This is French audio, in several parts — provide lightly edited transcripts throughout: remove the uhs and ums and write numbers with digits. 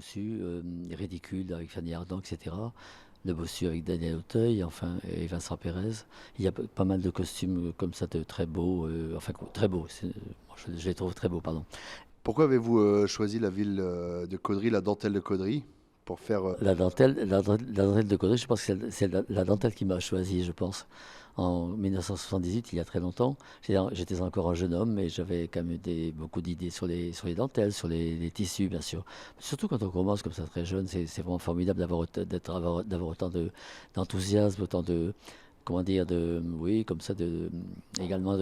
Bossu, Ridicule avec Fanny Ardant, etc. Le Bossu avec Daniel Auteuil, enfin, et Vincent Pérez. Il y a pas mal de costumes comme ça, de très beaux, enfin très beaux, moi, je les trouve très beaux, pardon. Pourquoi avez-vous choisi la ville de Caudry, la dentelle de Caudry, pour faire... La dentelle de Caudry, je pense que c'est la dentelle qui m'a choisi, je pense. En 1978, il y a très longtemps, j'étais encore un jeune homme, mais j'avais quand même beaucoup d'idées sur les dentelles, sur les tissus, bien sûr. Surtout quand on commence comme ça très jeune, c'est vraiment formidable d'avoir autant d'enthousiasme, autant de, comment dire, oui, comme ça, également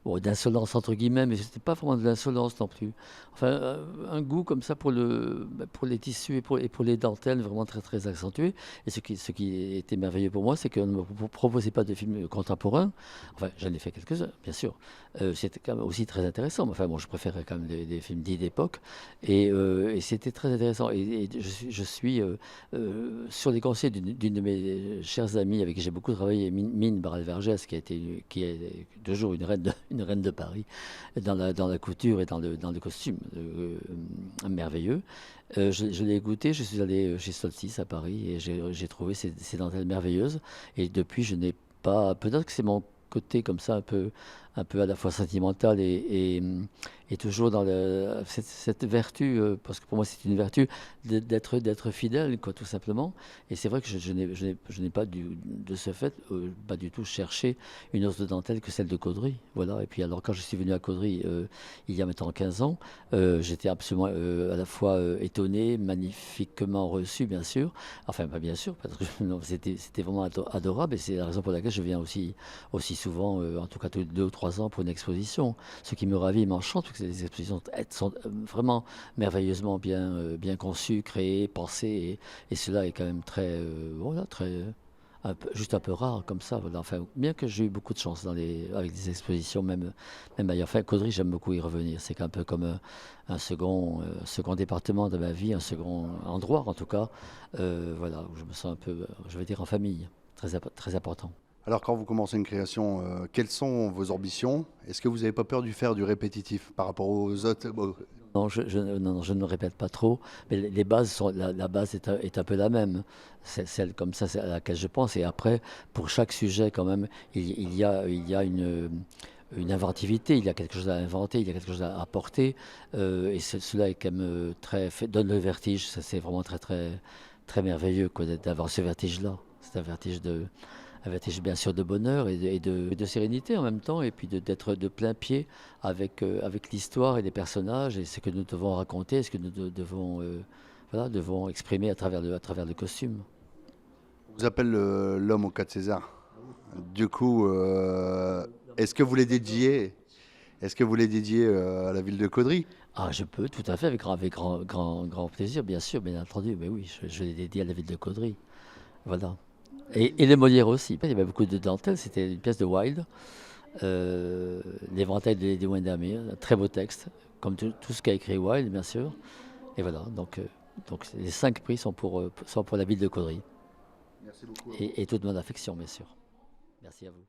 bon, d'insolence entre guillemets, mais c'était pas vraiment de l'insolence non plus. Enfin, un goût comme ça pour les tissus et pour les dentelles vraiment très très accentué. Et ce qui était merveilleux pour moi, c'est qu'on ne me proposait pas de films contemporains. Enfin, j'en ai fait quelques-uns, bien sûr. C'était quand même aussi très intéressant. Enfin, bon, je préférais quand même des films dits d'époque. Et c'était très intéressant. Et je suis sur les conseils d'une de mes chères amies avec qui j'ai beaucoup travaillé, Mine Barral-Vergès, qui est toujours une reine de Paris, dans la couture et dans le costume, merveilleux. Je l'ai goûté, je suis allé chez Soltis à Paris et j'ai trouvé ces dentelles merveilleuses. Et depuis, je n'ai pas. Peut-être que c'est mon côté comme ça un peu à la fois sentimental et toujours dans cette vertu, parce que pour moi c'est une vertu d'être fidèle, quoi, tout simplement. Et c'est vrai que je n'ai pas de ce fait pas du tout cherché une hausse de dentelle que celle de Caudry. Voilà. Et puis alors quand je suis venu à Caudry il y a maintenant 15 ans, j'étais absolument à la fois étonné, magnifiquement reçu, bien sûr. Enfin, pas bien sûr, parce que non, c'était vraiment adorable et c'est la raison pour laquelle je viens aussi souvent, en tout cas tous les 2 ou 3 ans, pour une exposition. Ce qui me ravit et m'enchante, parce que les expositions sont vraiment merveilleusement bien conçues, créées, pensées, et cela est quand même très, voilà, très, juste un peu rare comme ça. Voilà. Enfin, bien que j'ai eu beaucoup de chance avec des expositions, même ailleurs. Enfin, Caudry, j'aime beaucoup y revenir. C'est un peu comme second département de ma vie, un second endroit en tout cas, voilà, où je me sens un peu, je vais dire, en famille. Très important. Alors quand vous commencez une création, quelles sont vos ambitions? Est-ce que vous n'avez pas peur du faire du répétitif par rapport aux autres? Non, non, je ne me répète pas trop, mais les bases la base est un peu la même. C'est celle comme ça, c'est à laquelle je pense. Et après, pour chaque sujet, quand même, il y a une inventivité, il y a quelque chose à inventer, il y a quelque chose à apporter. Et cela est quand même donne le vertige. Ça, c'est vraiment très, très, très merveilleux, quoi, d'avoir ce vertige-là. C'est un vertige bien sûr de bonheur et de sérénité en même temps, et puis d'être de plein pied avec l'histoire et les personnages et ce que nous devons raconter, ce que nous devons, voilà, devons exprimer à travers le costume. On vous appelle l'homme aux 4 Césars. Du coup, est-ce que vous les dédiez, est-ce que vous les dédiez à la ville de Caudry? Ah, je peux, tout à fait, avec grand plaisir, bien sûr, bien entendu, mais oui, je l'ai dédié à la ville de Caudry, voilà. Et les Molières aussi, il y avait beaucoup de dentelles, c'était une pièce de Wilde, l'éventail des Windermere, un très beau texte, comme tout ce qu'a écrit Wilde, bien sûr. Et voilà, donc les 5 prix sont pour la ville de Caudry. Merci beaucoup à vous. Et toute mon affection, bien sûr. Merci à vous.